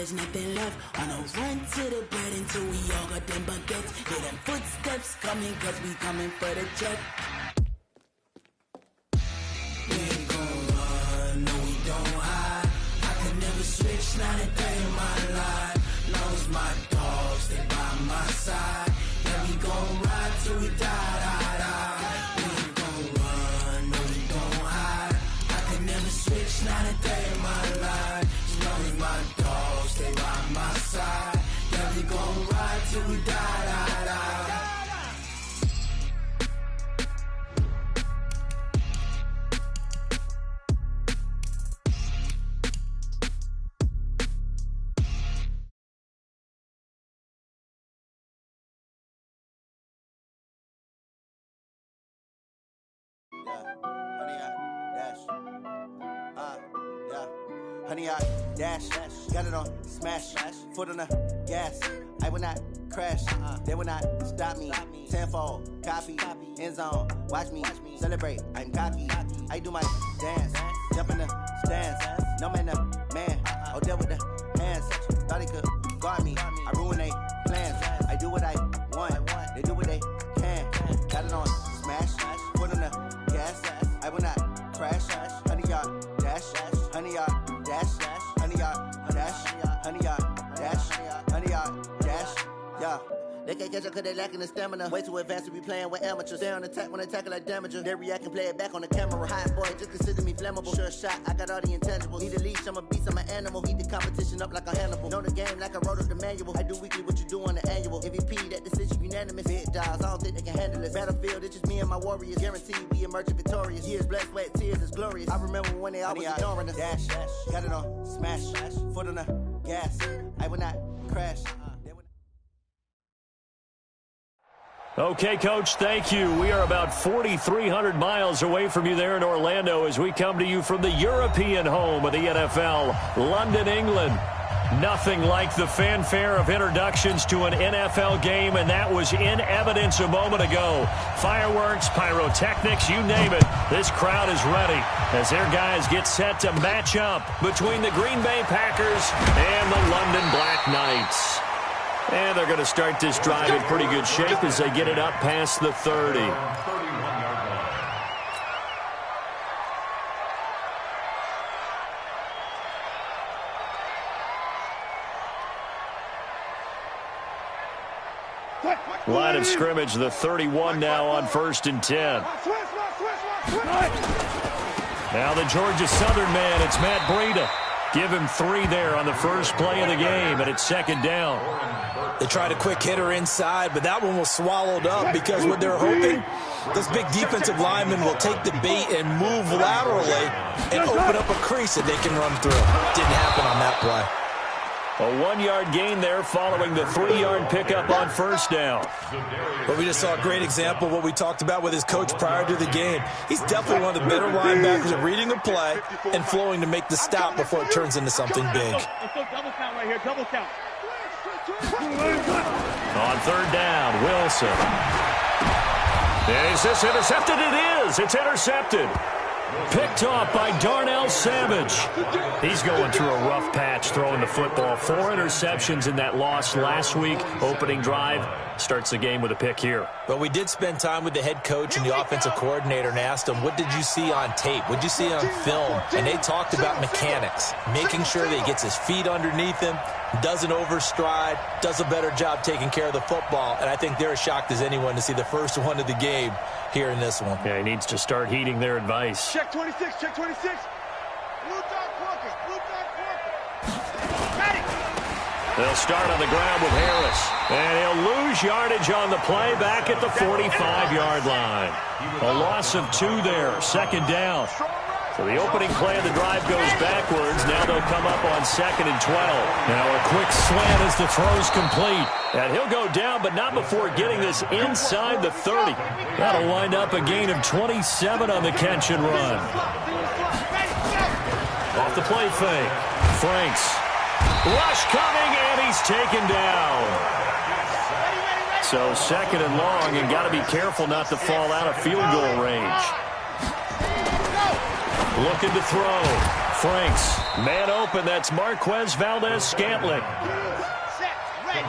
there's nothing left. On a run to the bread until we all got them baguettes. Hear them footsteps coming, cause we coming for the check. We ain't gon' run, no we don't hide. I can never switch, not a day in my life. Long as my dogs stay by my side. Yeah, we gon' ride till we die, die, die. We ain't gon' run, no we don't hide. I can never switch, not a day in my life. As long as my dogs stay by my side. Yeah, we gon' ride till we die, die, die. Honey, I dash, got it on smash, foot on the gas. I will not crash, they will not stop me. Tenfold, copy, end zone, watch me celebrate. I'm cocky, I do my dance, jump in the stands. No man, the man, oh deal with the hands. Thought he could guard me, I ruin they plans. I do what I want, they do what they can. Got it on smash, foot on the gas. I will not crash, honey, y'all dash, honey, y'all dash, honey, y'all dash, honey, y'all dash, honey, y'all dash, yeah. They can't catch up cause they lacking the stamina. Way too advanced to be playing with amateurs. They on attack when they tackle like damager. They react and play it back on the camera. Hot boy, just consider me flammable. Sure shot, I got all the intangibles. Need a leash, I'm a beast, I'm an animal. Heat the competition up like a Hannibal. Know the game like I wrote up the manual. I do weekly what you do on the annual. MVP, that decision unanimous. Big dogs, I don't think they can handle it. Battlefield, it's just me and my warriors. Guaranteed we emerging victorious. Years, blood, sweat, tears, it's glorious. I remember when they always ignoring us. Dash, got it on smash, foot on the gas. I will not crash. Okay, Coach, thank you. We are about 4,300 miles away from you there in Orlando as we come to you from the European home of the NFL, London, England. Nothing like the fanfare of introductions to an NFL game, and that was in evidence a moment ago. Fireworks, pyrotechnics, you name it. This crowd is ready as their guys get set to match up between the Green Bay Packers and the London Black Knights. And they're going to start this drive in pretty good shape as they get it up past the 30. Line of scrimmage, the 31 now on 1st and 10. Now the Georgia Southern man, it's Matt Breida. Give him 3 there on the first play of the game, and it's 2nd down. They tried a quick hitter inside, but that one was swallowed up because what they're hoping, this big defensive lineman will take the bait and move laterally and open up a crease that they can run through. Didn't happen on that play. A 1-yard gain there following the 3-yard pickup on 1st down. But we just saw a great example of what we talked about with his coach prior to the game. He's definitely one of the better linebackers at reading a play and flowing to make the stop before it turns into something big. Let's go double count right here, double count. On 3rd down, Wilson. Is this intercepted? It is. It's intercepted. Picked off by Darnell Savage. He's going through a rough patch throwing the football. 4 interceptions in that loss last week. Opening drive starts the game with a pick here. But we did spend time with the head coach and the offensive coordinator and asked them, what did you see on tape? What did you see on film? And they talked about mechanics, making sure that he gets his feet underneath him, doesn't overstride, does a better job taking care of the football. And I think they're as shocked as anyone to see the first one of the game here in this one. Yeah, he needs to start heeding their advice. Check 26, check 26. Blue dot working, blue dot working. Got it. They'll start on the ground with Harris. And he'll lose yardage on the play back at the 45-yard line. A loss of 2 there, 2nd down. So the opening play of the drive goes backwards. Now they'll come up on 2nd and 12. Now a quick slant as the throw's complete. And he'll go down, but not before getting this inside the 30. That'll wind up a gain of 27 on the catch and run. Off the play fake. Franks. Rush coming, and he's taken down. So 2nd and long, and got to be careful not to fall out of field goal range. Looking to throw. Franks, man open. That's Marquez Valdes-Scantling. Set. Ready.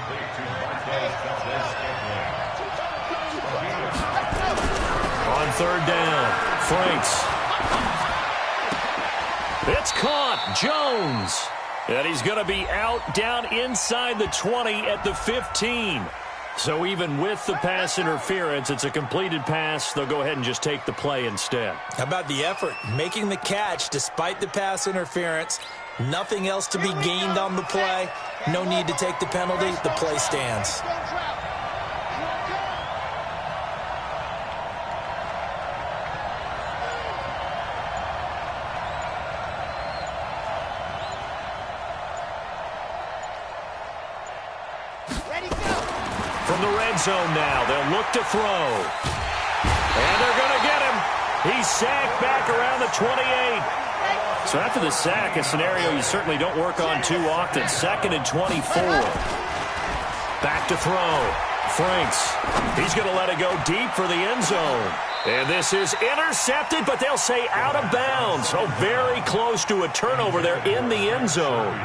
On third down, Franks. It's caught. Jones. And he's going to be out down inside the 20 at the 15. So even with the pass interference, it's a completed pass. They'll go ahead and just take the play instead. How about the effort? Making the catch despite the pass interference. Nothing else to be gained on the play. No need to take the penalty. The play stands. From the red zone now, they'll look to throw. And they're going to get him. He's sacked back around the 28. So after the sack, a scenario you certainly don't work on too often. 2nd and 24. Back to throw. Franks. He's going to let it go deep for the end zone. And this is intercepted, but they'll say out of bounds. So very close to a turnover there in the end zone.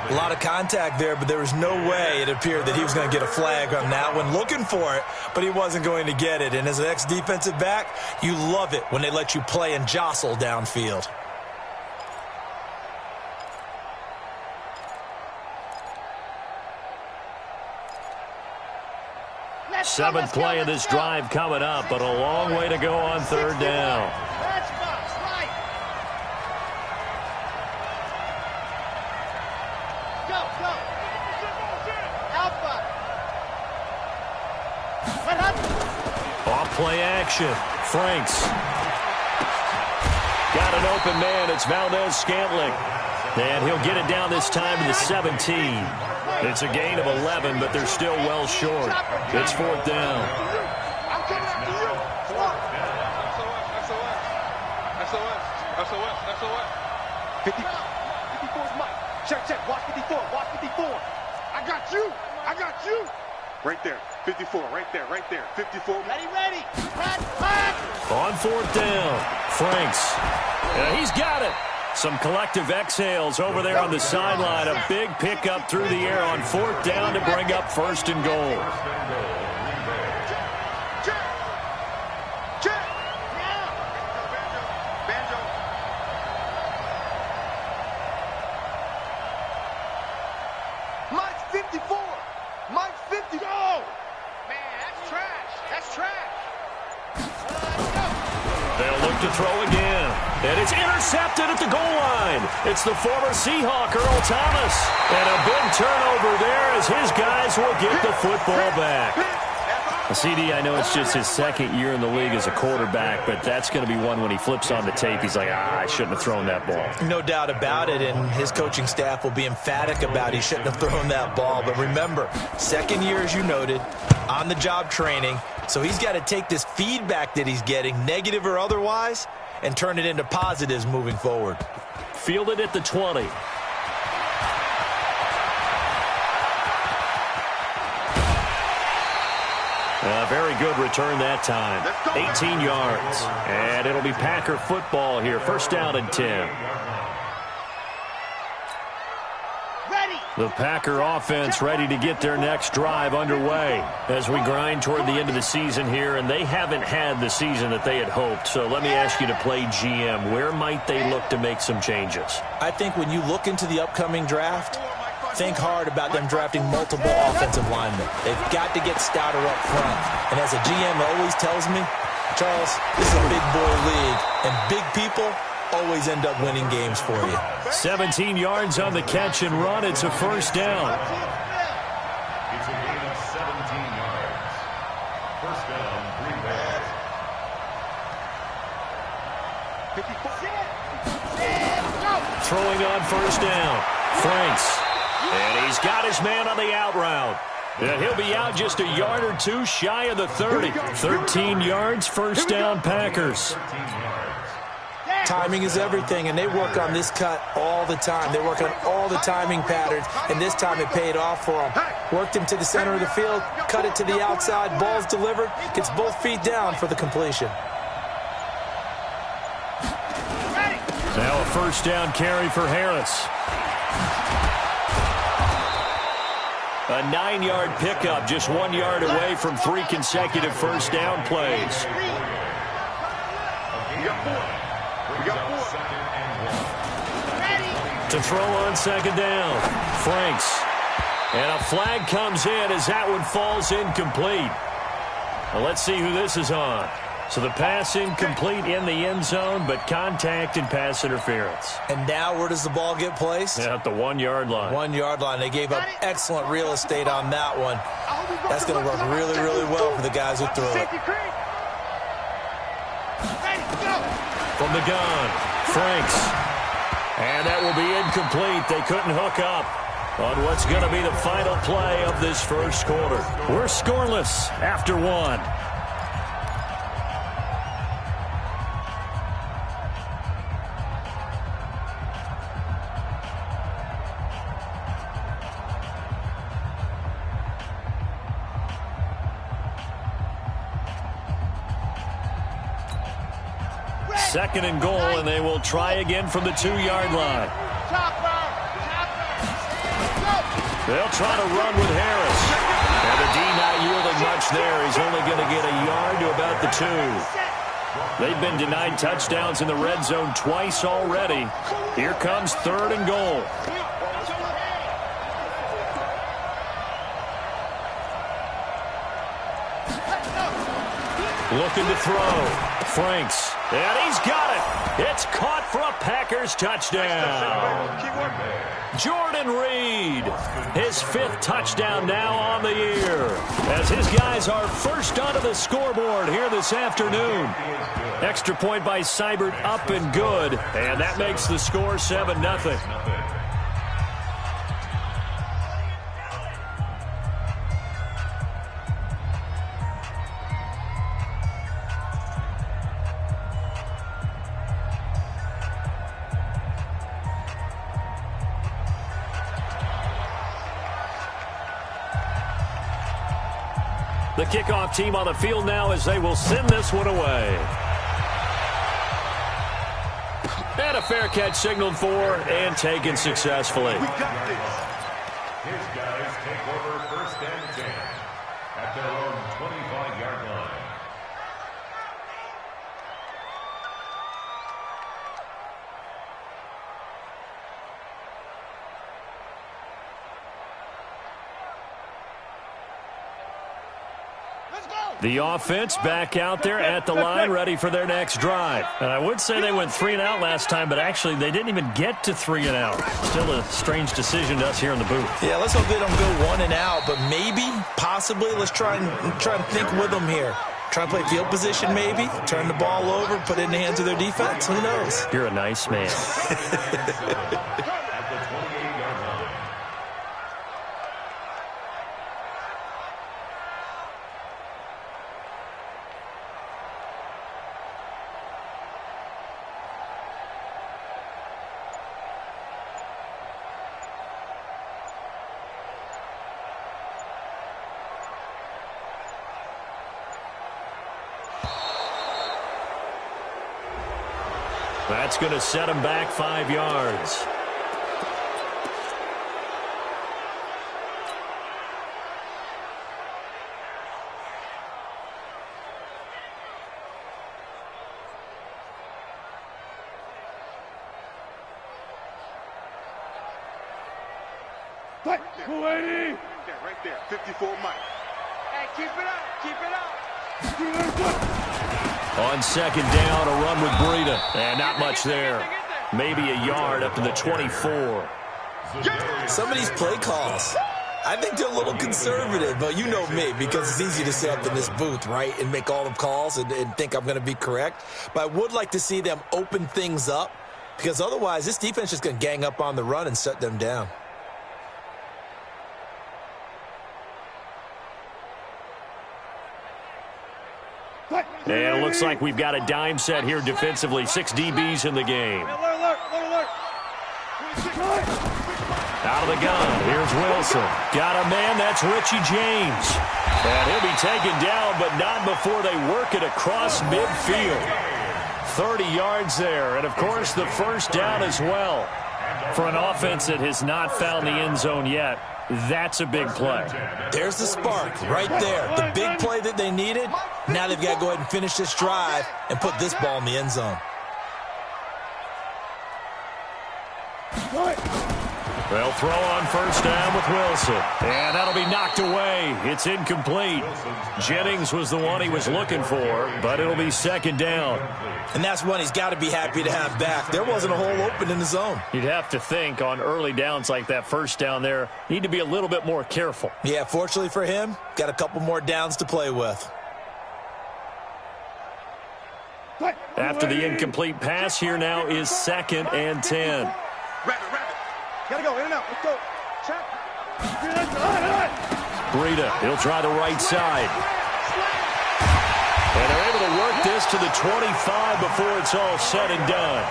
A lot of contact there, but there was no way it appeared that he was going to get a flag on that one. Looking for it, but he wasn't going to get it. And as an ex-defensive back, you love it when they let you play and jostle downfield. Seventh play of this drive coming up, but a long way to go on third down. Off-play action. Franks. Got an open man. It's Valdes-Scantling. And he'll get it down this time to the 17. It's a gain of 11, but they're still well short. It's fourth down. I'm coming after you. SOS. 54's Mike. Check. Watch 54. I got you. Right there. 54. Right there. 54. Ready. On fourth down, Franks. He's got it. Some collective exhales over there on the sideline. A big pickup through the air on fourth down to bring up first and goal. Mike's 54. Mike's 50. Go! Man, that's trash. They'll look to throw again. And it's intercepted at the goal line. It's the former Seahawk, Earl Thomas. And a big turnover there as his guys will get the football back. CD, I know it's just his second year in the league as a quarterback, but that's going to be one when he flips on the tape, he's like, I shouldn't have thrown that ball. No doubt about it, and his coaching staff will be emphatic about he shouldn't have thrown that ball. But remember, second year, as you noted, on-the-job training, so he's got to take this feedback that he's getting, negative or otherwise, and turn it into positives moving forward. Fielded at the 20. A very good return that time. 18 yards. And it'll be Packer football here. First down and 10. The Packer offense ready to get their next drive underway as we grind toward the end of the season here, and they haven't had the season that they had hoped. So let me ask you to play GM. Where might they look to make some changes? I think when you look into the upcoming draft, think hard about them drafting multiple offensive linemen. They've got to get stouter up front. And as a GM always tells me, Charles, this is a big boy league, and big people always end up winning games for you. 17 yards on the catch and run. It's a first down. It's a gain of 17 yards. First down, Green Bay. 54. Throwing on first down. Franks. And he's got his man on the out route. And he'll be out just a yard or two shy of the 30. 13 yards, first down Packers. Timing is everything, and they work on this cut all the time. They work on all the timing patterns, and this time it paid off for them. Worked him to the center of the field, cut it to the outside, ball's delivered, gets both feet down for the completion. Now a first down carry for Harris. A 9-yard pickup, just 1 yard away from 3 consecutive first down plays. To throw on second down, Franks. And a flag comes in as that one falls incomplete. Well, let's see who this is on. So the pass incomplete in the end zone, but contact and pass interference. And now where does the ball get placed? Yeah, at the 1 yard line. 1 yard line. They gave up excellent real estate on that one. That's going to work really, really well for the guys who throw it. From the gun, Franks. And that will be incomplete. They couldn't hook up on what's going to be the final play of this first quarter. We're scoreless after 1. Second and goal, and they will try again from the 2 yard line. They'll try to run with Harris. And the D not yielding much there. He's only going to get a yard to about the 2. They've been denied touchdowns in the red zone twice already. Here comes third and goal. Looking to throw. Franks. And he's got it. It's caught for a Packers touchdown. Jordan Reed. His 5th touchdown now on the year. As his guys are first onto the scoreboard here this afternoon. Extra point by Seibert up and good. And that makes the score 7-0. The kickoff team on the field now as they will send this one away. And a fair catch signaled for and taken successfully. We got this. His guys take over first and 10 at their own 25-yard line. The offense back out there at the line, ready for their next drive. And I would say they went 3 and out last time, but actually they didn't even get to 3 and out. Still a strange decision to us here in the booth. Yeah, let's hope they don't go 1 and out, but maybe, possibly, let's try and think with them here. Try and play field position maybe, turn the ball over, put it in the hands of their defense. Who knows? You're a nice man. That's going to set him back 5 yards. Right there, 54 Mike. Hey, keep it up. On second down, a run with Breida. And not much there. Maybe a yard up to the 24. Some of these play calls, I think they're a little conservative, but you know me, because it's easy to sit up in this booth, right, and make all the calls and think I'm going to be correct. But I would like to see them open things up, because otherwise this defense is going to gang up on the run and shut them down. And it looks like we've got a dime set here defensively. 6 DBs in the game. Out of the gun. Here's Wilson. Got a man. That's Richie James. And he'll be taken down, but not before they work it across midfield. 30 yards there. And, of course, the first down as well. For an offense that has not found the end zone yet, that's a big play. There's the spark right there. The big play that they needed. Now they've got to go ahead and finish this drive and put this ball in the end zone. They'll throw on first down with Wilson. And that'll be knocked away. It's incomplete. Jennings was the one he was looking for, but it'll be second down. And that's one he's got to be happy to have back. There wasn't a hole open in the zone. You'd have to think on early downs like that first down there, need to be a little bit more careful. Yeah, fortunately for him, got a couple more downs to play with. After the incomplete pass, here now is 2nd and 10. Gotta go, in and out. Let's go. Check. Breida, he'll try the right side. And they're able to work this to the 25 before it's all said and done.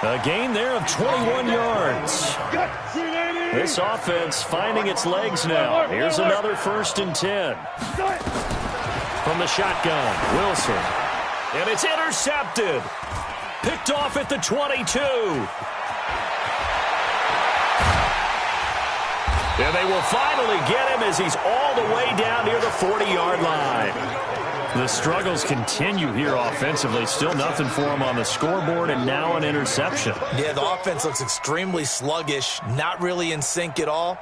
A gain there of 21 yards. This offense finding its legs now. Here's another 1st and 10. From the shotgun, Wilson. And it's intercepted. Picked off at the 22. And they will finally get him as he's all the way down near the 40-yard line. The struggles continue here offensively. Still nothing for him on the scoreboard, and now an interception. Yeah, the offense looks extremely sluggish, not really in sync at all.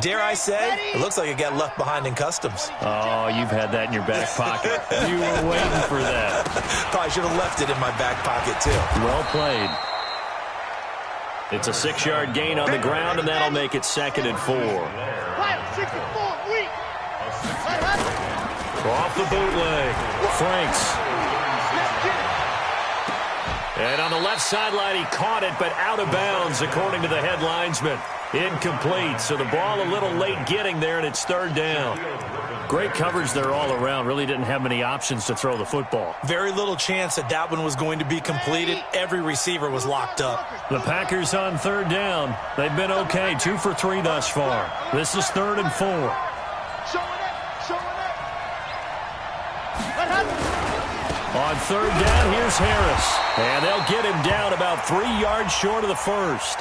Dare I say, it looks like it got left behind in customs. Oh, you've had that in your back pocket. You were waiting for that. Probably should have left it in my back pocket, too. Well played. It's a 6-yard gain on the ground, and that'll make it 2nd and 4. Off the bootleg. Franks. And on the left sideline, he caught it, but out of bounds, according to the head linesman. Incomplete, so the ball a little late getting there, and it's 3rd down. Great coverage there all around. Really didn't have many options to throw the football. Very little chance that that one was going to be completed. Every receiver was locked up. The Packers on 3rd down. They've been okay, 2 for 3 thus far. This is 3rd and 4. On 3rd down, here's Harris. And they'll get him down about 3 yards short of the first.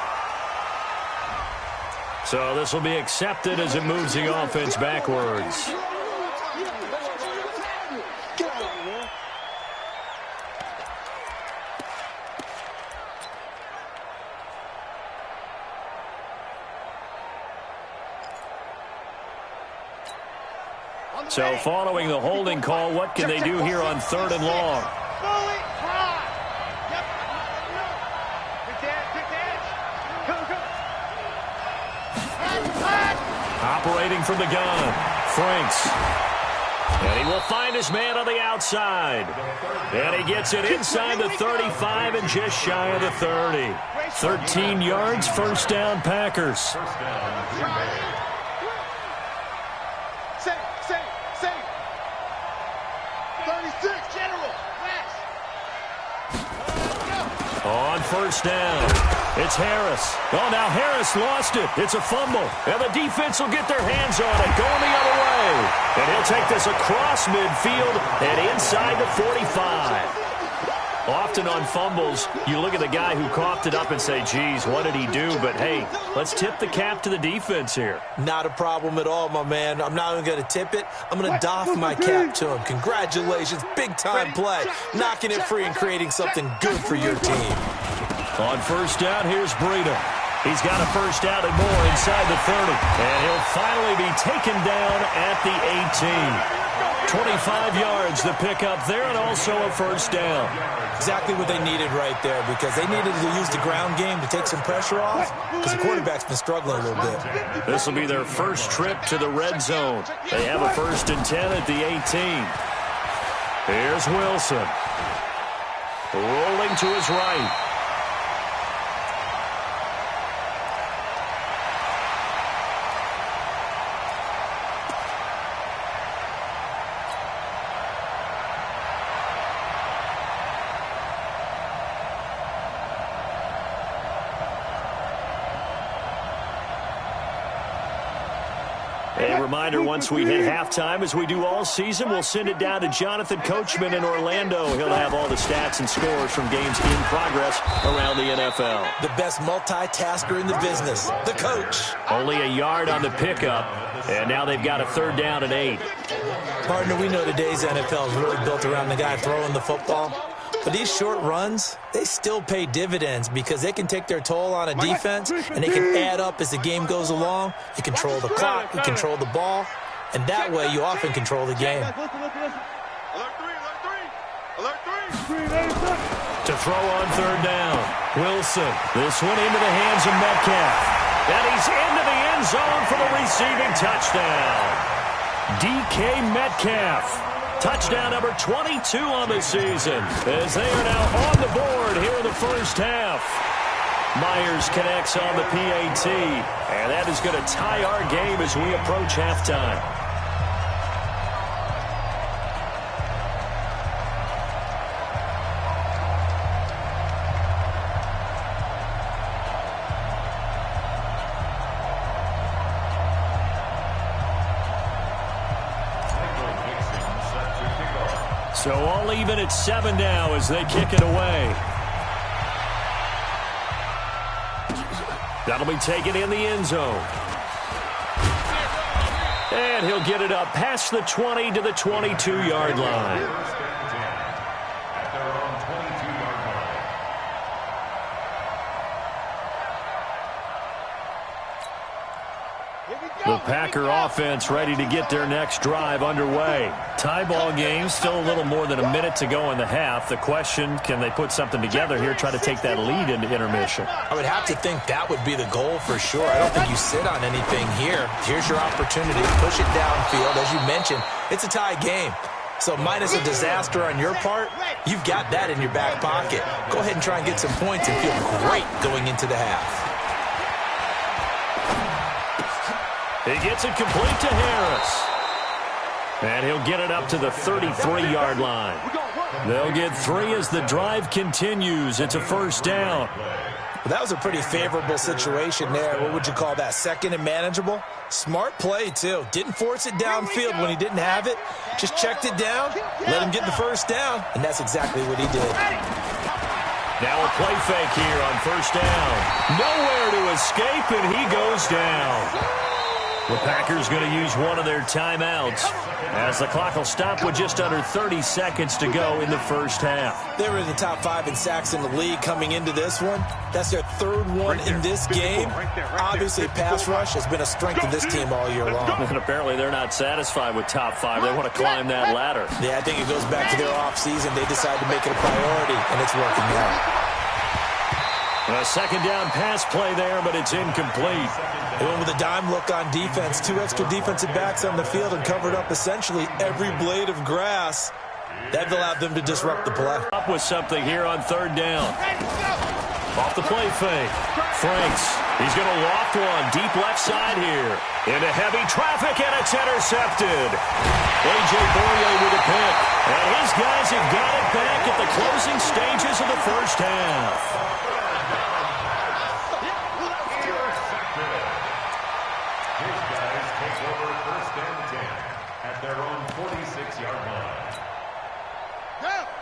So this will be accepted as it moves the offense backwards. So following the holding call, what can they do here on 3rd and long? Operating from the gun, Franks. And he will find his man on the outside. And he gets it inside the 35 and just shy of the 30. 13 yards, 1st down, Packers. On 1st down, it's Harris. Oh, now Harris lost it. It's a fumble. And the defense will get their hands on it, going the other way. And he'll take this across midfield and inside the 45. Often on fumbles, you look at the guy who coughed it up and say, geez, what did he do? But, hey, let's tip the cap to the defense here. Not a problem at all, my man. I'm not even going to tip it. I'm going to doff my cap to him. Congratulations. Big-time play. Knocking it free and creating something good for your team. On 1st down, here's Breida. He's got a 1st down and more inside the 30. And he'll finally be taken down at the 18. 25 yards the pickup there, and also a 1st down. Exactly what they needed right there, because they needed to use the ground game to take some pressure off, because the quarterback's been struggling a little bit. This will be their first trip to the red zone. They have a 1st and 10 at the 18. Here's Wilson. Rolling to his right. A reminder, once we hit halftime, as we do all season, we'll send it down to Jonathan Coachman in Orlando. He'll have all the stats and scores from games in progress around the NFL. The best multitasker in the business, the coach. Only a yard on the pickup, and now they've got a 3rd down and 8. Partner, we know today's NFL is really built around the guy throwing the football. But these short runs, they still pay dividends because they can take their toll on a defense, and they can add up as the game goes along. You control the clock, you control the ball, and that way you often control the game. Alert three. To throw on 3rd down, Wilson. This one into the hands of Metcalf. And he's into the end zone for the receiving touchdown. DK Metcalf. Touchdown number 22 on the season, as they are now on the board here in the first half. Myers connects on the PAT, and that is going to tie our game as we approach halftime. So all even at 7 now as they kick it away. That'll be taken in the end zone. And he'll get it up past the 20 to the 22-yard line. The Packer offense ready to get their next drive underway. Tie ball game, still a little more than a minute to go in the half. The question, can they put something together here, try to take that lead into intermission? I would have to think that would be the goal for sure. I don't think you sit on anything here. Here's your opportunity. Push it downfield. As you mentioned, it's a tie game. So minus a disaster on your part, you've got that in your back pocket. Go ahead and try and get some points and feel great going into the half. He gets it complete to Harris. And he'll get it up to the 33-yard line. They'll get 3 as the drive continues. It's a first down. Well, that was a pretty favorable situation there. What would you call that? 2nd and manageable? Smart play, too. Didn't force it downfield when he didn't have it. Just checked it down, let him get the first down, and that's exactly what he did. Now a play fake here on first down. Nowhere to escape, and he goes down. The Packers going to use one of their timeouts as the clock will stop with just under 30 seconds to go in the first half. They were in the top 5 in sacks in the league coming into this one. That's their 3rd one in this game. Obviously, pass rush has been a strength of this team all year long. And apparently they're not satisfied with top 5. They want to climb that ladder. Yeah, I think it goes back to their offseason. They decided to make it a priority, and it's working out. A 2nd down pass play there, but it's incomplete. They went with a dime look on defense. 2 extra defensive backs on the field and covered up essentially every blade of grass. That allowed them to disrupt the play. Up with something here on 3rd down. Off the play fake. Franks. He's going to loft one deep left side here. Into heavy traffic, and it's intercepted. A.J. Boye with a pick. And his guys have got it back at the closing stages of the first half.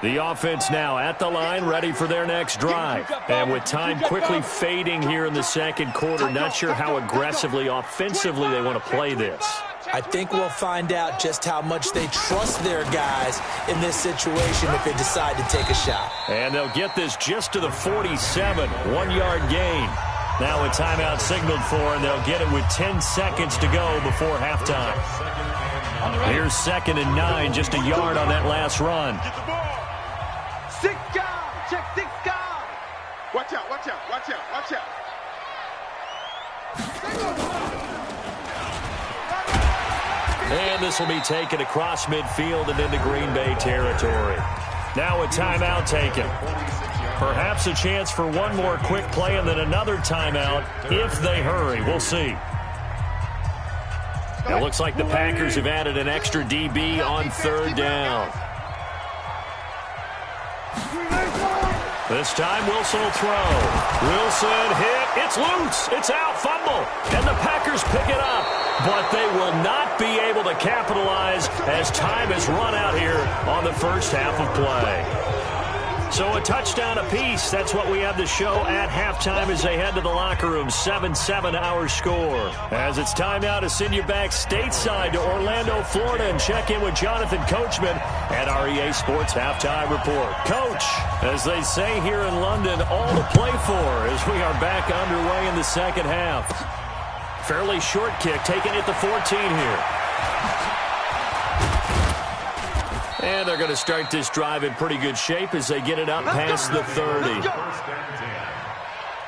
The offense now at the line, ready for their next drive. And with time quickly fading here in the 2nd quarter, not sure how aggressively, offensively they want to play this. I think we'll find out just how much they trust their guys in this situation if they decide to take a shot. And they'll get this just to the 47, 1-yard gain. Now a timeout signaled for, and they'll get it with 10 seconds to go before halftime. Here's 2nd and 9, just a yard on that last run. 6 guys, check 6 guys. Watch out, watch out, watch out, watch out. And this will be taken across midfield and into Green Bay territory. Now a timeout taken. Perhaps a chance for one more quick play and then another timeout if they hurry. We'll see. It looks like the Packers have added an extra DB on 3rd down. This time Wilson will throw. Wilson hit. It's loose. It's out. Fumble. And the Packers pick it up. but they will not be able to capitalize as time has run out here on the first half of play. So a touchdown apiece. That's what we have to show at halftime as they head to the locker room. 7-7 our score. As it's time now to send you back stateside to Orlando, Florida, and check in with Jonathan Coachman at our EA Sports Halftime Report. Coach, as they say here in London, all to play for as we are back underway in the second half. Fairly short kick, taking it to 14 here. And they're going to start this drive in pretty good shape as they get it up past the 30. First and 10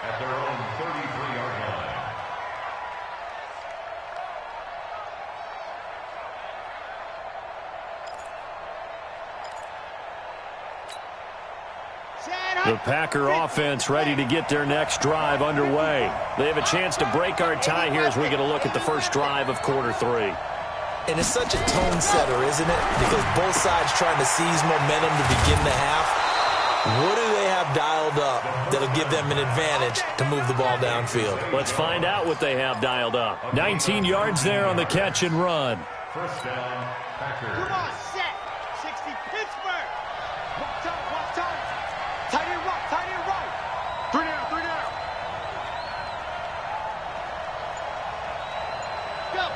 at their own 33-yard line. The Packer offense ready to get their next drive underway. They have a chance to break our tie here as we get a look at the first drive of quarter 3. And it's such a tone setter, isn't it? Because both sides trying to seize momentum to begin the half. What do they have dialed up that'll give them an advantage to move the ball downfield? Let's find out what they have dialed up. 19 yards there on the catch and run. First down, Packers. Come on, set. 60, Pittsburgh. Walk time. Tight end right. 3 down. Go.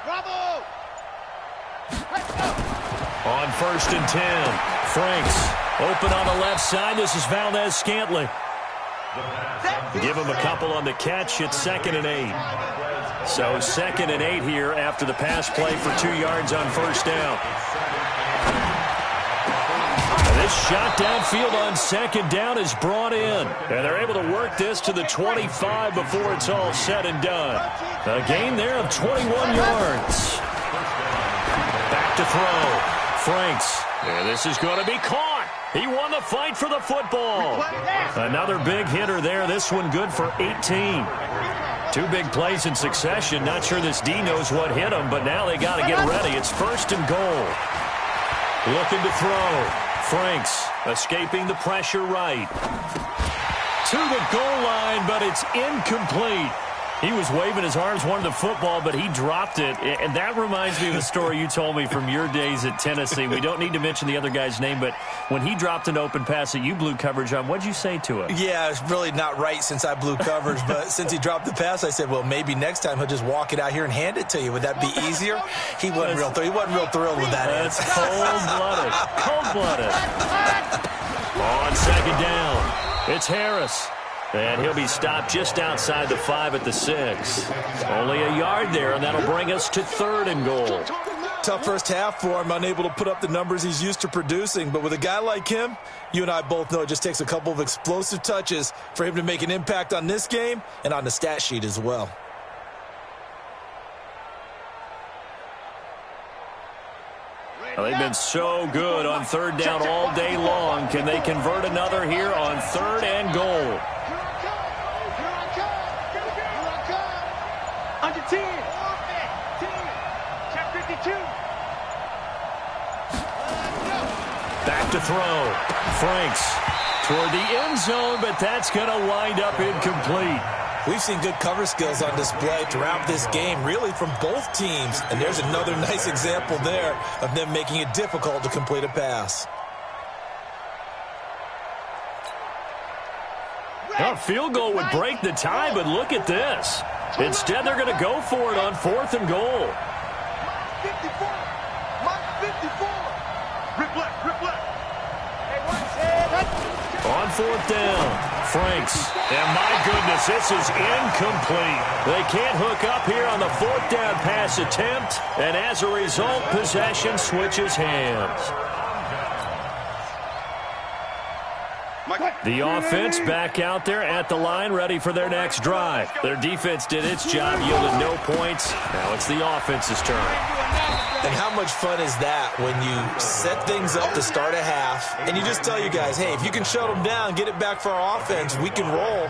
Bravo! Let's go! On first and 10, Franks open on the left side. This is Valdez Scantling. Give him a couple on the catch. It's 2nd and 8. So 2nd and 8 here after the pass play for 2 yards on first down. And this shot downfield on 2nd down is brought in. And they're able to work this to the 25 before it's all said and done. A gain there of 21 yards. Back to throw. Franks. And this is going to be caught. He won the fight for the football. Another big hitter there. This one good for 18. 2 big plays in succession. Not sure this D knows what hit him, but now they got to get ready. It's 1st and goal. Looking to throw. Franks escaping the pressure right. To the goal line, but it's incomplete. He was waving his arms, wanted the football, but he dropped it. And that reminds me of a story you told me from your days at Tennessee. We don't need to mention the other guy's name, but when he dropped an open pass that you blew coverage on, what'd you say to him? Yeah, it's really not right since I blew coverage, but since he dropped the pass, I said, well, maybe next time he'll just walk it out here and hand it to you. Would that be easier? He wasn't real thrilled with that. That's cold-blooded. Cold-blooded. On 2nd down, it's Harris. And he'll be stopped just outside the 5 at the 6. Only a yard there, and that'll bring us to 3rd and goal. Tough first half for him, unable to put up the numbers he's used to producing. But with a guy like him, you and I both know it just takes a couple of explosive touches for him to make an impact on this game and on the stat sheet as well. Well, they've been so good on 3rd down all day long. Can they convert another here on 3rd and goal? Under 10. 52. Back to throw. Franks toward the end zone, but that's going to wind up incomplete. We've seen good cover skills on display throughout this game, really from both teams. And there's another nice example there of them making it difficult to complete a pass. A field goal would break the tie, but look at this. Instead, they're going to go for it on 4th and goal. 54. Mike 54. Rip left. On 4th down, Franks. And my goodness, this is incomplete. They can't hook up here on the 4th down pass attempt, and as a result, possession switches hands. The offense back out there at the line, ready for their next drive. Their defense did its job, yielded no points. Now it's the offense's turn. And how much fun is that when you set things up to start a half and you just tell your guys, hey, if you can shut them down, get it back for our offense, we can roll.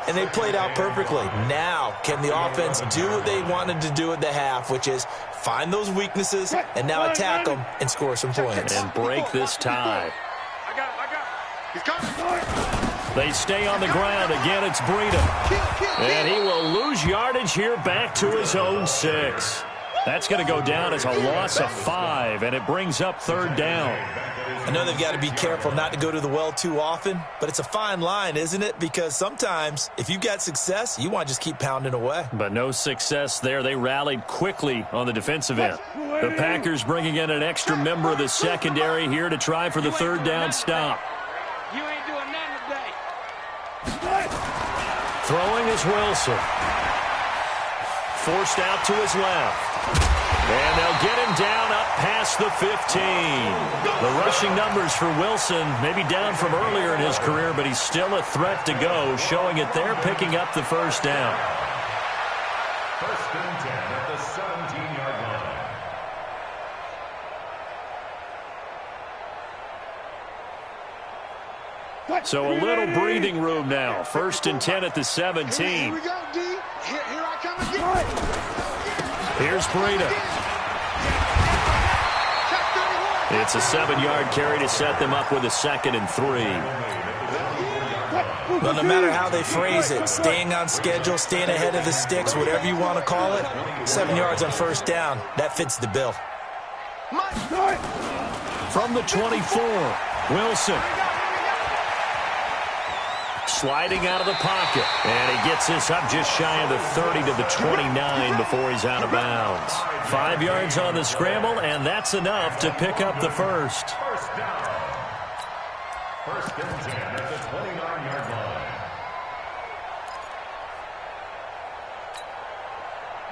And they played out perfectly. Now, can the offense do what they wanted to do at the half, which is find those weaknesses and now attack them and score some points. And break this tie. I got it. He's coming. They stay on the ground. Again, it's Breida. And he will lose yardage here back to his own 6. That's going to go down as a loss of 5, and it brings up 3rd down. I know they've got to be careful not to go to the well too often, but it's a fine line, isn't it? Because sometimes if you've got success, you want to just keep pounding away. But no success there. They rallied quickly on the defensive end. The Packers bringing in an extra member of the secondary here to try for the 3rd down stop. You ain't doing nothing today. Throwing is Wilson. Forced out to his left. And they'll get him down up past the 15. The rushing numbers for Wilson maybe down from earlier in his career, but he's still a threat to go, showing it there, picking up the 1st down. 1st and 10 at the 17-yard line. So a little breathing room now. 1st and 10 at the 17. Here we go, D. Here I come again. Here's Breida. It's a 7-yard carry to set them up with a 2nd and 3. Well, no matter how they phrase it, staying on schedule, staying ahead of the sticks, whatever you want to call it, 7 yards on 1st down, that fits the bill. From the 24, Wilson. Sliding out of the pocket. And he gets this up just shy of the 30 to the 29 before he's out of bounds. 5 yards on the scramble, and that's enough to pick up the 1st. 1st down. 1st and 10 at the 29-yard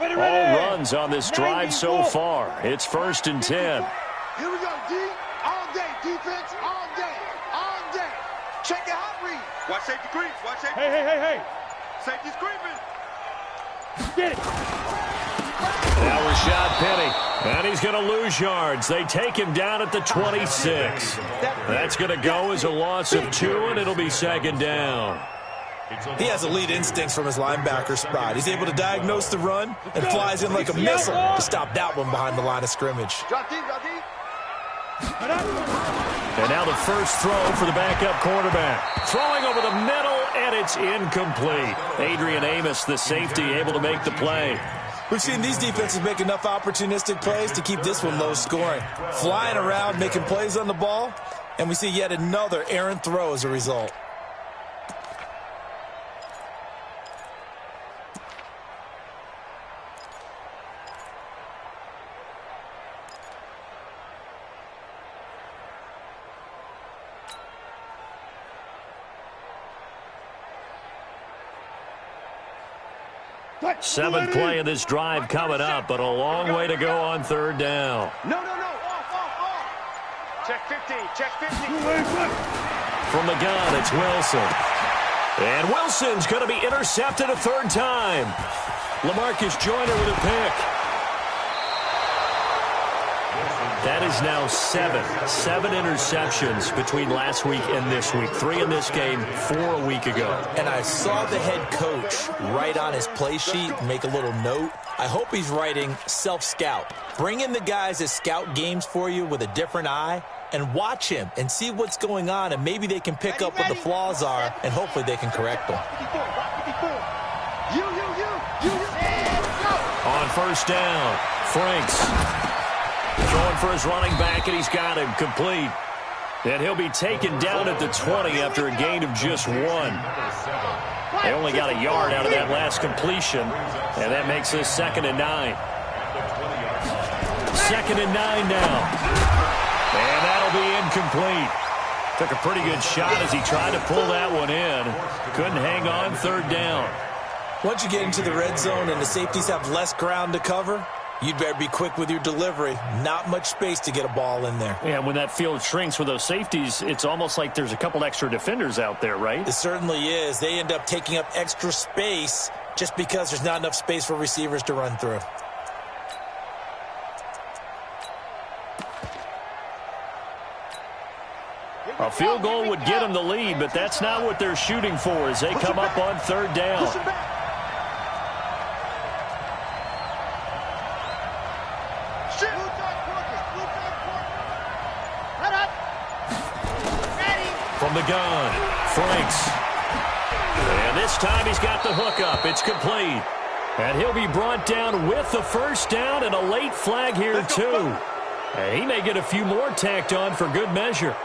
line. All runs on this drive so far. It's 1st and 10. Here we go, D. All day, defense, all day, all day. Check your hot read. Watch safety creep. Watch safety. Hey. Safety's creeping. Get it. Now Rashad Penny. And he's going to lose yards. They take him down at the 26. That's going to go as a loss of 2, and it'll be 2nd down. He has elite instincts from his linebacker spot. He's able to diagnose the run and flies in like a missile to stop that one behind the line of scrimmage. Drop deep, drop deep. And now the first throw for the backup quarterback. Throwing over the middle, and it's incomplete. Adrian Amos, the safety, able to make the play. We've seen these defenses make enough opportunistic plays to keep this one low scoring. Flying around, making plays on the ball, and we see yet another errant throw as a result. Seventh play of this drive coming up, but a long way to go on 3rd down. No. Off. Check 15, check 15. From the gun, it's Wilson. And Wilson's going to be intercepted a 3rd time. LaMarcus Joyner with a pick. That is now 7 interceptions between last week and this week. 3 in this game, 4 a week ago. And I saw the head coach write on his play sheet, make a little note. I hope he's writing self-scout. Bring in the guys that scout games for you with a different eye and watch him and see what's going on, and maybe they can pick up what the flaws are, and hopefully they can correct them. You. On 1st down, Franks. Throwing for his running back, and he's got him complete. And he'll be taken down at the 20 after a gain of just 1. They only got a yard out of that last completion, and that makes this 2nd and 9. 2nd and 9 now. And that'll be incomplete. Took a pretty good shot as he tried to pull that one in. Couldn't hang on 3rd down. Once you get into the red zone and the safeties have less ground to cover, you'd better be quick with your delivery. Not much space to get a ball in there. Yeah, when that field shrinks with those safeties, it's almost like there's a couple extra defenders out there, right? It certainly is. They end up taking up extra space just because there's not enough space for receivers to run through. A field goal would get them the lead, but that's not what they're shooting for as they come up on 3rd down. From the gun, Franks this time he's got the hook up. It's complete. And he'll be brought down with the first down and a late flag here, too. And he may get a few more tacked on for good measure.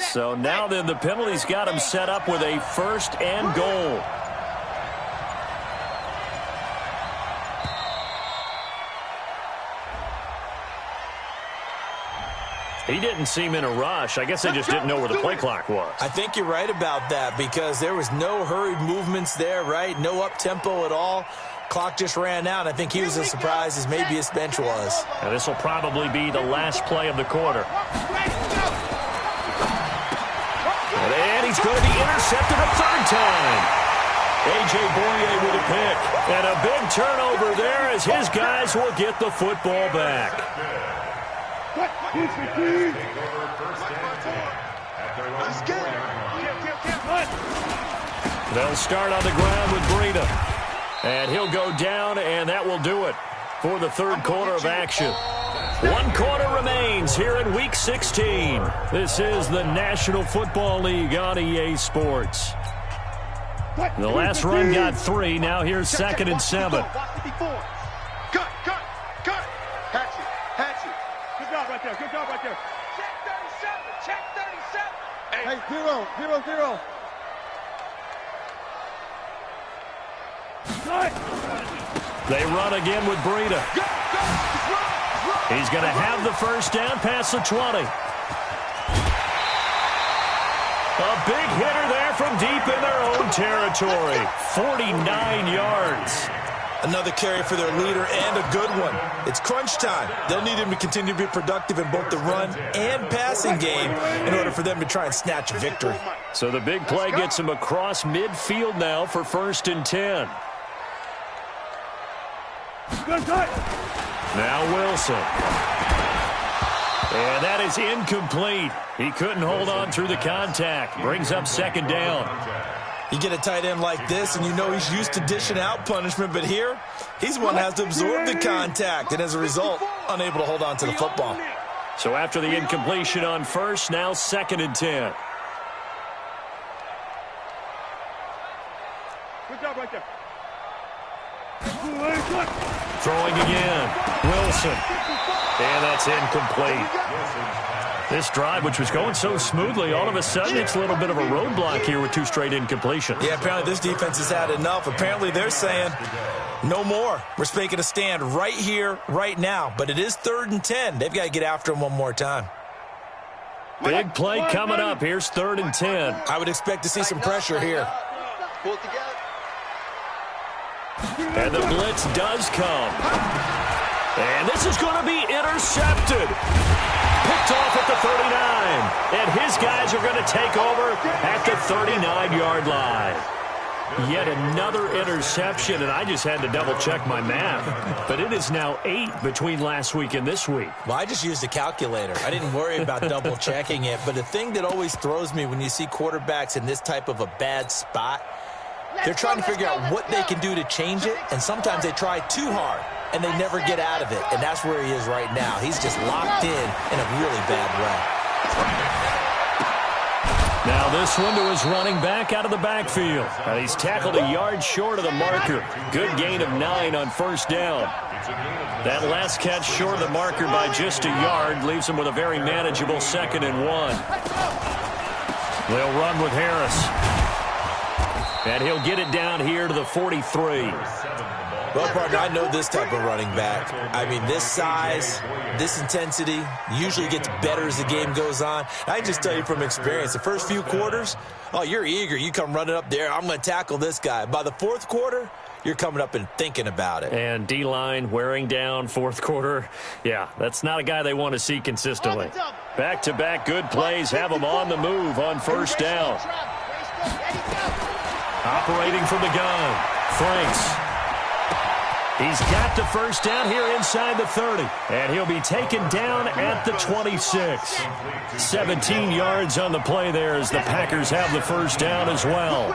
So now then the penalty's got him set up with a first and goal. He didn't seem in a rush. I guess they just didn't know where the play clock was. I think you're right about that because there was no hurried movements there, right? No up-tempo at all. Clock just ran out. I think he was as surprised as maybe his bench was. Now this will probably be the last play of the quarter. And he's going to be intercepted a third time. A.J. Boye with a pick. And a big turnover there as his guys will get the football back. They'll start on the ground with Breida. And he'll go down, and that will do it for the third quarter of action. 1 quarter remains here in Week 16. This is the National Football League on EA Sports. The last run got 3. Now here's 2nd and 7. Cut. Hatchet. Good job right there. Check 37. Hey, 0. They run again with Breida. He's going to have the first down past the 20. A big hitter there from deep in their own territory. 49 yards. Another carry for their leader and a good one. It's crunch time. They'll need him to continue to be productive in both the run and passing game in order for them to try and snatch a victory. So the big play gets him across midfield now for 1st and 10. Now Wilson. And that is incomplete. He couldn't hold on through the contact. Brings up 2nd down. You get a tight end like this, and you know he's used to dishing out punishment, but here, he's the one that has to absorb the contact, and as a result, unable to hold on to the football. So after the incompletion on first, now 2nd and 10. Good job right there. Throwing again. Wilson. And that's incomplete. This drive, which was going so smoothly, all of a sudden it's a little bit of a roadblock here with 2 straight incompletions. Yeah, apparently this defense has had enough. Apparently they're saying no more. We're making a stand right here, right now. But it is 3rd and 10. They've got to get after him one more time. Big play coming up. Here's 3rd and 10. I would expect to see some pressure here. Pull it together. And the blitz does come. And this is going to be intercepted. Picked off at the 39. And his guys are going to take over at the 39-yard line. Yet another interception, and I just had to double-check my math. But it is now 8 between last week and this week. Well, I just used a calculator. I didn't worry about double-checking it. But the thing that always throws me when you see quarterbacks in this type of a bad spot, they're trying to figure out what they can do to change it, and sometimes they try too hard, and they never get out of it, and that's where he is right now. He's just locked in a really bad way. Now this one to his running back out of the backfield. He's tackled a yard short of the marker. Good gain of 9 on 1st down. That last catch short of the marker by just a yard leaves him with a very manageable 2nd and 1. They'll run with Harris. And he'll get it down here to the 43. Well, partner, I know this type of running back. I mean, this size, this intensity usually gets better as the game goes on. I can just tell you from experience, the first few quarters, oh, you're eager. You come running up there, I'm going to tackle this guy. By the 4th quarter, you're coming up and thinking about it. And D-line wearing down 4th quarter. Yeah, that's not a guy they want to see consistently. Back-to-back good plays have him on the move on 1st down. Operating from the gun, Franks. He's got the first down here inside the 30. And he'll be taken down at the 26. 17 yards on the play there as the Packers have the first down as well.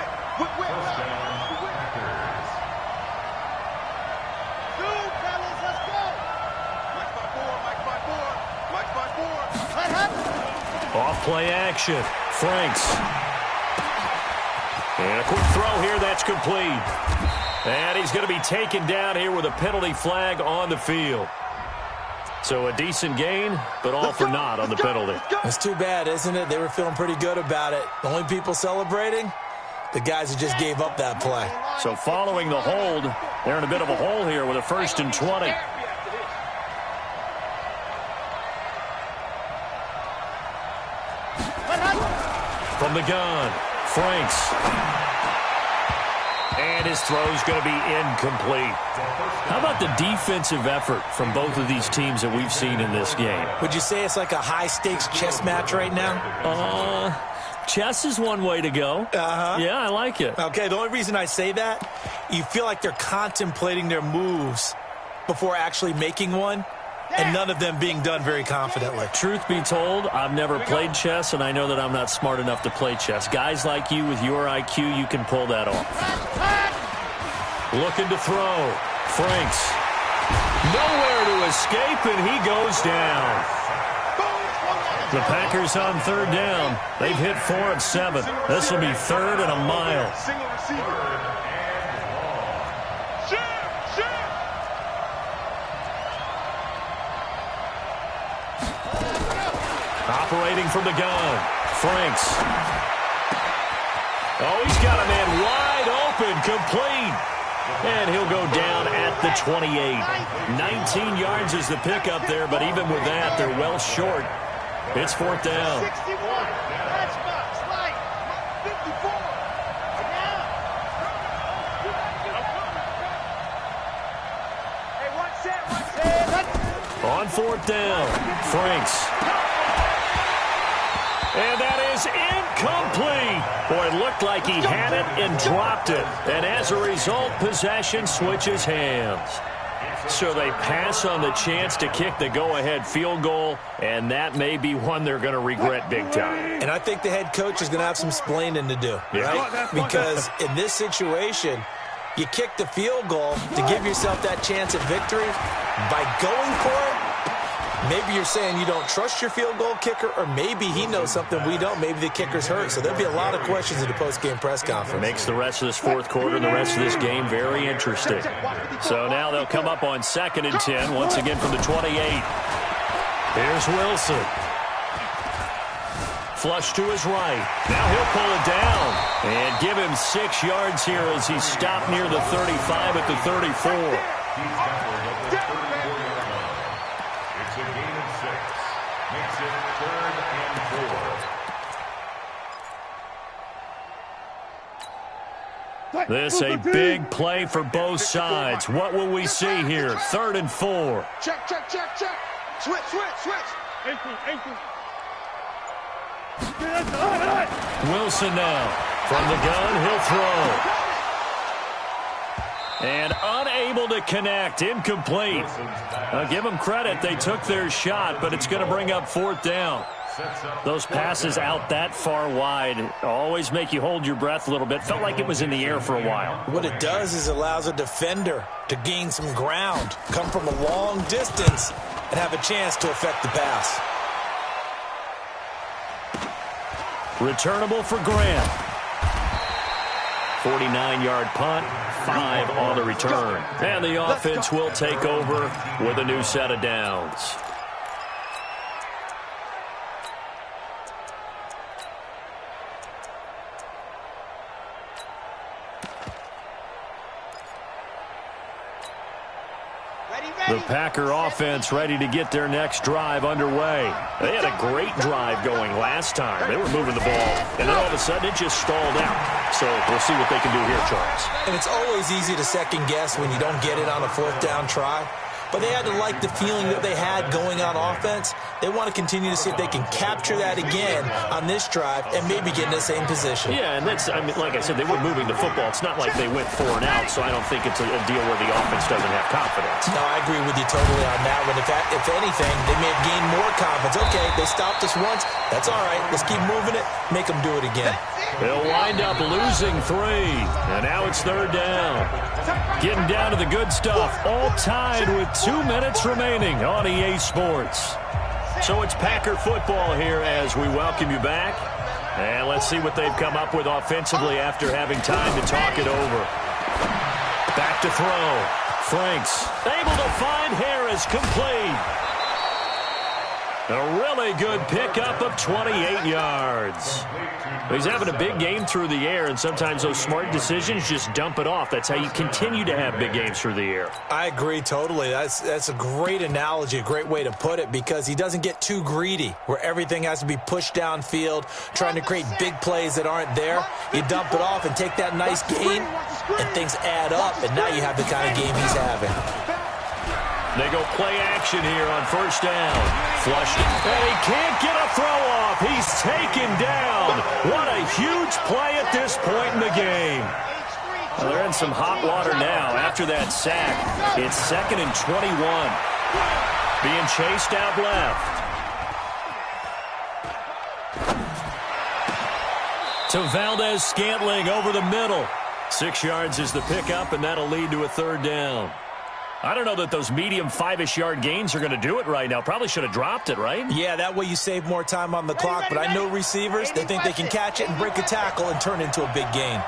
Off-play action. Franks. And a quick throw here. That's complete. And he's going to be taken down here with a penalty flag on the field. So a decent gain, but all for naught on the penalty. It's too bad, isn't it? They were feeling pretty good about it. The only people celebrating, the guys who just gave up that play. So following the hold, they're in a bit of a hole here with a 1st and 20. From the gun, Franks. And his throw's going to be incomplete. How about the defensive effort from both of these teams that we've seen in this game? Would you say it's like a high-stakes chess match right now? Chess is one way to go. Yeah, I like it. Okay, the only reason I say that, you feel like they're contemplating their moves before actually making one, and none of them being done very confidently. Truth be told, I've never played chess, and I know that I'm not smart enough to play chess. Guys like you with your IQ, you can pull that off. Looking to throw. Franks. Nowhere to escape, and he goes down. The Packers on 3rd down. They've hit 4 of 7. This will be 3rd and a mile. Operating from the gun, Franks. Oh, he's got a man wide open, complete. And he'll go down at the 28. 19 yards is the pickup there, but even with that, they're well short. It's 4th down. 61. Matchbox, light. 54. Hey, one set. On 4th down, Franks. And that is incomplete. Boy, it looked like he had it and dropped it. And as a result, possession switches hands. So they pass on the chance to kick the go-ahead field goal, and that may be one they're going to regret big time. And I think the head coach is going to have some splaining to do, right? Because in this situation, you kick the field goal to give yourself that chance at victory. By going for it, maybe you're saying you don't trust your field goal kicker, or maybe he knows something we don't. Maybe the kicker's hurt. So there'll be a lot of questions in the post-game press conference. Makes the rest of this 4th quarter and the rest of this game very interesting. So now they'll come up on 2nd and 10, once again from the 28. Here's Wilson. Flush to his right. Now he'll pull it down and give him 6 yards here as he's stopped near the 35 at the 34. This a big play for both sides. What will we see here? 3rd and 4. Check. Switch. Wilson now. From the gun, he'll throw. And unable to connect. Incomplete. I'll give them credit. They took their shot, but it's going to bring up 4th down. Those passes out that far wide always make you hold your breath a little bit. Felt like it was in the air for a while. What it does is allows a defender to gain some ground, come from a long distance, and have a chance to affect the pass. Returnable for Grant. 49-yard punt, 5 on the return. And the offense will take over with a new set of downs. The Packer offense ready to get their next drive underway. They had a great drive going last time. They were moving the ball, and then all of a sudden it just stalled out. So we'll see what they can do here, Charles. And it's always easy to second guess when you don't get it on a 4th down try. but they had to like the feeling that they had going on offense. They want to continue to see if they can capture that again on this drive and maybe get in the same position. Yeah, and that's, I mean, like I said, they were moving the football. It's not like they went 4 and out, so I don't think it's a deal where the offense doesn't have confidence. No, I agree with you totally on that one. If anything, they may have gained more confidence. Okay, they stopped us once. That's all right. Let's keep moving it. Make them do it again. They'll wind up losing 3, and now it's 3rd down. Getting down to the good stuff, all tied with 2 minutes remaining on EA Sports. So it's Packer football here as we welcome you back. And let's see what they've come up with offensively after having time to talk it over. Back to throw. Franks able to find Harris, complete. A really good pickup of 28 yards. He's having a big game through the air, and sometimes those smart decisions just dump it off. That's how you continue to have big games through the air. I agree totally. That's a great analogy, a great way to put it, because he doesn't get too greedy where everything has to be pushed downfield, trying to create big plays that aren't there. You dump it off and take that nice gain, and things add up, and now you have the kind of game he's having. They go play action here on 1st down. Flushed it. And he can't get a throw off. He's taken down. What a huge play at this point in the game. Well, they're in some hot water now after that sack. It's 2nd and 21. Being chased out left. To Valdez-Scantling over the middle. 6 yards is the pickup, and that'll lead to a 3rd down. I don't know that those medium 5-ish yard gains are going to do it right now. Probably should have dropped it, right? Yeah, that way you save more time on the clock. But I know receivers, they think they can catch it and break a tackle and turn it into a big gain.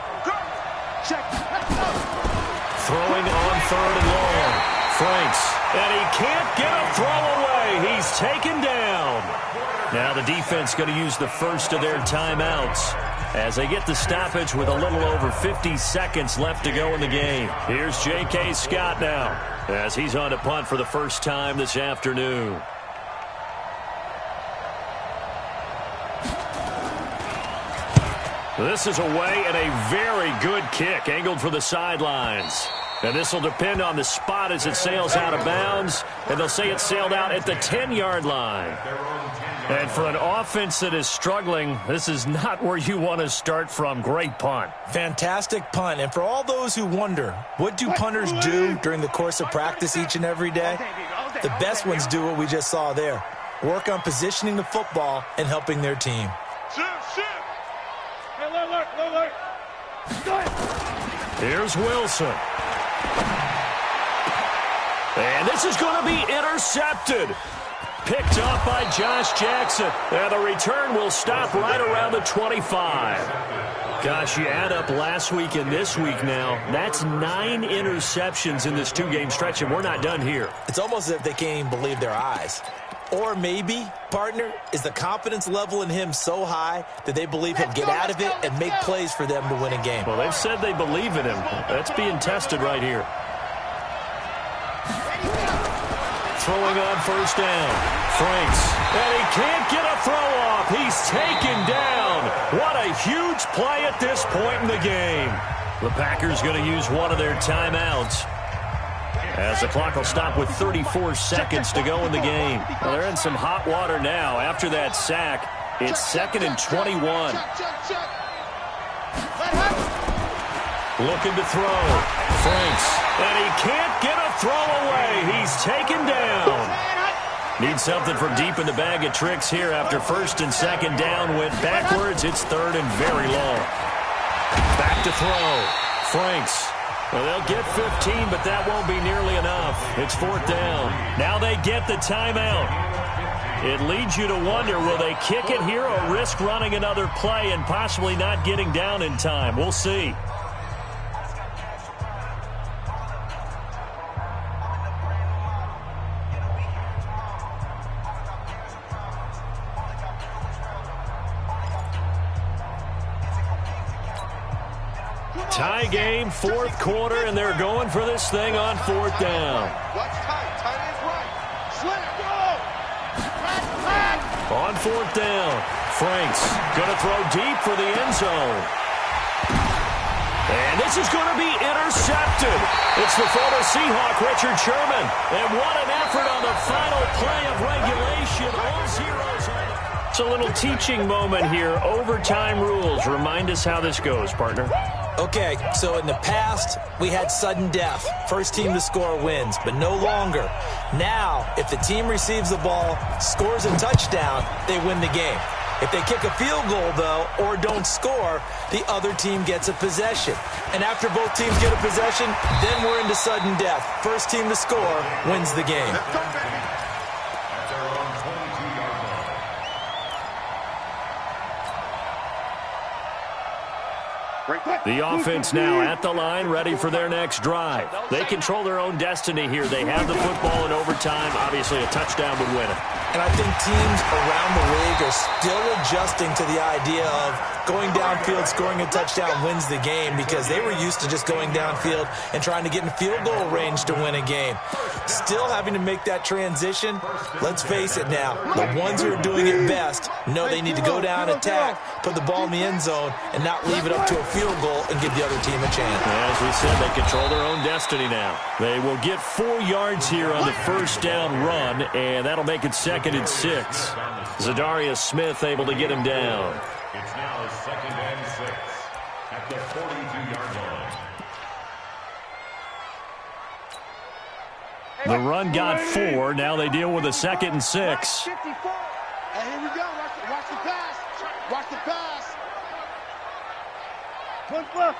Throwing on 3rd and long. Franks. And he can't get a throw away. He's taken down. Now the defense going to use the first of their timeouts as they get the stoppage with a little over 50 seconds left to go in the game. Here's J.K. Scott now as he's on to punt for the first time this afternoon. This is away and a very good kick angled for the sidelines. And this will depend on the spot as it sails out of bounds. And they'll say it sailed out at the 10-yard line. And for an offense that is struggling, this is not where you want to start from. Great punt. Fantastic punt. And for all those who wonder, what do punters do during the course of practice each and every day? The best ones do what we just saw there. Work on positioning the football and helping their team. Here's Wilson. And this is going to be intercepted. Picked up by Josh Jackson. And the return will stop right around the 25. Gosh, you add up last week and this week now. That's 9 interceptions in this 2-game stretch, and we're not done here. It's almost as if they can't even believe their eyes. Or maybe, partner, is the confidence level in him so high that they believe he'll get out of it and make plays for them to win a game. Well, they've said they believe in him. That's being tested right here. Throwing on 1st down. Franks. And he can't get a throw off. He's taken down. What a huge play at this point in the game. The Packers going to use one of their timeouts as the clock will stop with 34 seconds to go in the game. Well, they're in some hot water now after that sack. It's 2nd and 21. Looking to throw. Franks. And he can't get a throw away. He's taken down. Needs something from deep in the bag of tricks here after 1st and 2nd down went backwards. It's 3rd and very long. Back to throw. Franks. Well, they'll get 15, but that won't be nearly enough. It's 4th down. Now they get the timeout. It leads you to wonder, will they kick it here or risk running another play and possibly not getting down in time? We'll see. Tie game, 4th quarter, and they're going for this thing on 4th down. On 4th down, Franks going to throw deep for the end zone. And this is going to be intercepted. It's the former Seahawk, Richard Sherman. And what an effort on the final play of regulation. All zeros on the... It's a little teaching moment here. Overtime rules. Remind us how this goes, partner. Okay, so in the past, we had sudden death. First team to score wins, but no longer. Now, if the team receives the ball, scores a touchdown, they win the game. If they kick a field goal, though, or don't score, the other team gets a possession. And after both teams get a possession, then we're into sudden death. First team to score wins the game. The offense now at the line, ready for their next drive. They control their own destiny here. They have the football in overtime. Obviously, a touchdown would win it. And I think teams around the league are still adjusting to the idea of going downfield, scoring a touchdown wins the game, because they were used to just going downfield and trying to get in field goal range to win a game. Still having to make that transition. Let's face it now, the ones who are doing it best know they need to go down, attack, put the ball in the end zone, and not leave it up to a field goal and give the other team a chance. As we said, they control their own destiny now. They will get 4 yards here on the first down run, and that'll make it 2nd and 6. Zadarius Smith able to get him down. It's now 2nd and 6 at the 42-yard line. The run got 4. Now they deal with a 2nd and 6. Hey, here we go. Watch the pass. Watch the pass. One flip.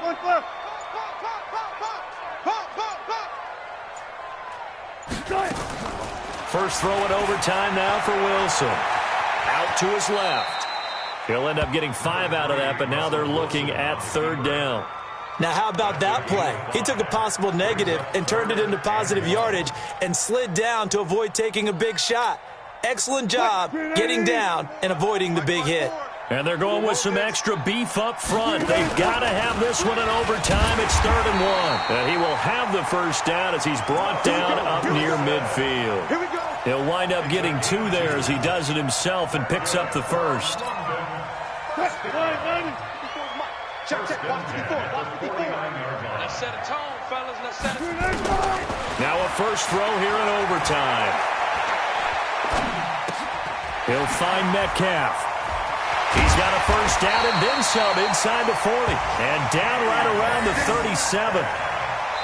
First throw in overtime now for Wilson. Out to his left. He'll end up getting 5 out of that, but now they're looking at 3rd down. Now, how about that play? He took a possible negative and turned it into positive yardage and slid down to avoid taking a big shot. Excellent job getting down and avoiding the big hit. And they're going with some extra beef up front. They've got to have this one in overtime. It's 3rd and 1. And he will have the first down as he's brought down up near midfield. Here we go. He'll wind up getting 2 there as he does it himself and picks up the first. Check. Watch the 4. Let's set a tone, fellas. Let's set a tone. Now a first throw here in overtime. He'll find Metcalf. He's got a first down and then some inside the 40. And down right around the 37.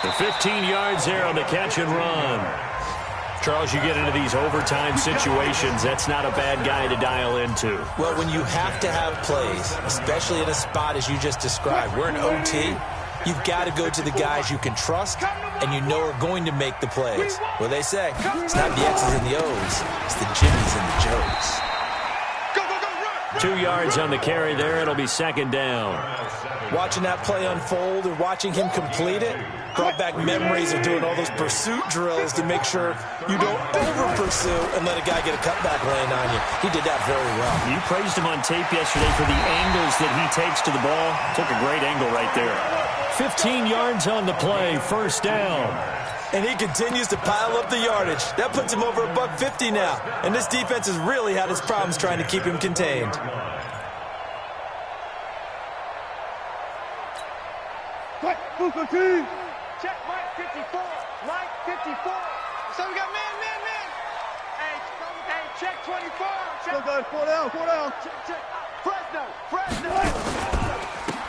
The 15 yards there on the catch and run. Charles, you get into these overtime situations, that's not a bad guy to dial into. Well, when you have to have plays, especially in a spot as you just described, we're in OT, you've got to go to the guys you can trust and you know are going to make the plays. Well, they say, it's not the X's and the O's, it's the Jimmies and the Joes. 2 yards on the carry there. It'll be 2nd down. Watching that play unfold or watching him complete it brought back memories of doing all those pursuit drills to make sure you don't over-pursue and let a guy get a cutback laying on you. He did that very well. You praised him on tape yesterday for the angles that he takes to the ball. Took a great angle right there. 15 yards on the play. First down. And he continues to pile up the yardage. That puts him over $150 now. And this defense has really had its problems trying to keep him contained. Check Mike 54. Mike 54. So we got man. Hey, check 24. Check. Go down. Check. Fresno.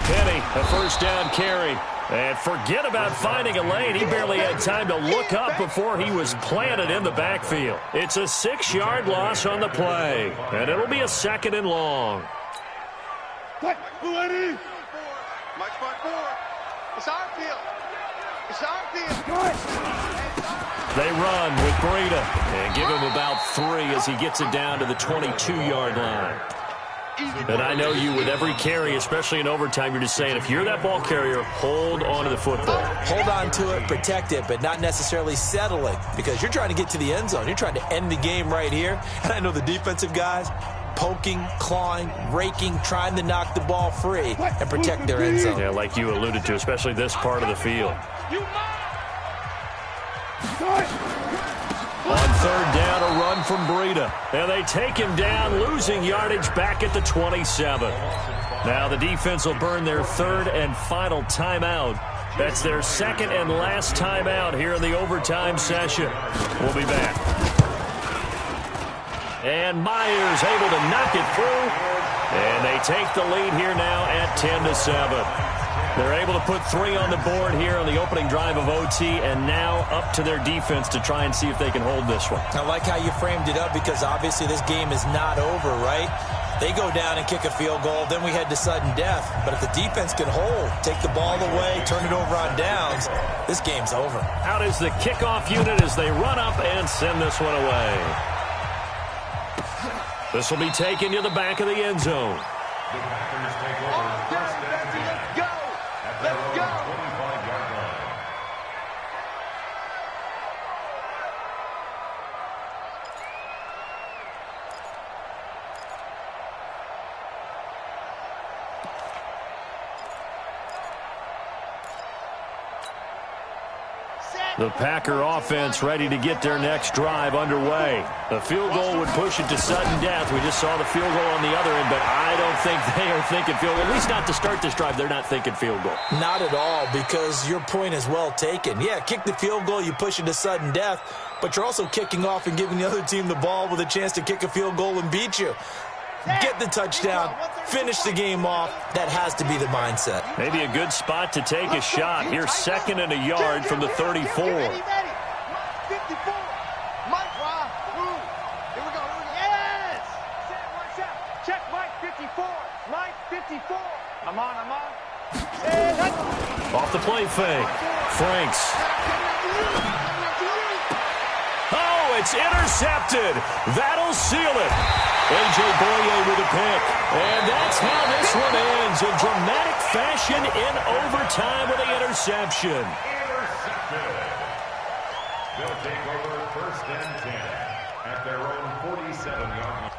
Penny, a first down carry. And forget about finding a lane. He barely had time to look up before he was planted in the backfield. It's a 6-yard loss on the play. And it'll be a 2nd and long. Mike 4. It's our field. They run with Breida and give him about 3 as he gets it down to the 22-yard line. And I know you, with every carry, especially in overtime, you're just saying, if you're that ball carrier, hold on to the football. Hold on to it, protect it, but not necessarily settling, because you're trying to get to the end zone. You're trying to end the game right here. And I know the defensive guys poking, clawing, raking, trying to knock the ball free and protect their end zone. Yeah, like you alluded to, especially this part of the field. On 3rd down, a run from Breida. And they take him down, losing yardage back at the 27. Now the defense will burn their third and final timeout. That's their second and last timeout here in the overtime session. We'll be back. And Myers able to knock it through. And they take the lead here now at 10-7. They're able to put 3 on the board here on the opening drive of OT, and now up to their defense to try and see if they can hold this one. I like how you framed it up, because obviously this game is not over, right? They go down and kick a field goal, then we head to sudden death. But if the defense can hold, take the ball away, turn it over on downs, this game's over. Out is the kickoff unit as they run up and send this one away. This will be taken to the back of the end zone. The Packers take over first and 10. At their own 25-yard line. The Packer offense ready to get their next drive underway. The field goal would push it to sudden death. We just saw the field goal on the other end, but I don't think they are thinking field goal. At least not to start this drive. They're not thinking field goal. Not at all, because your point is well taken. Yeah, kick the field goal, you push it to sudden death, but you're also kicking off and giving the other team the ball with a chance to kick a field goal and beat you. Get the touchdown, finish the game off. That has to be the mindset. Maybe a good spot to take a shot. Here's 2nd and a yard from the 34. 54. Mike, here we go. Yes! Check Mike 54. Mike 54. I'm on. Off the play fake. Franks. Oh, it's intercepted. That'll seal it. A.J. Boye with a pick. And that's how this one ends. In dramatic fashion in overtime with the interception. Intercepted. They'll take over first and 10 at their own 47-yard line.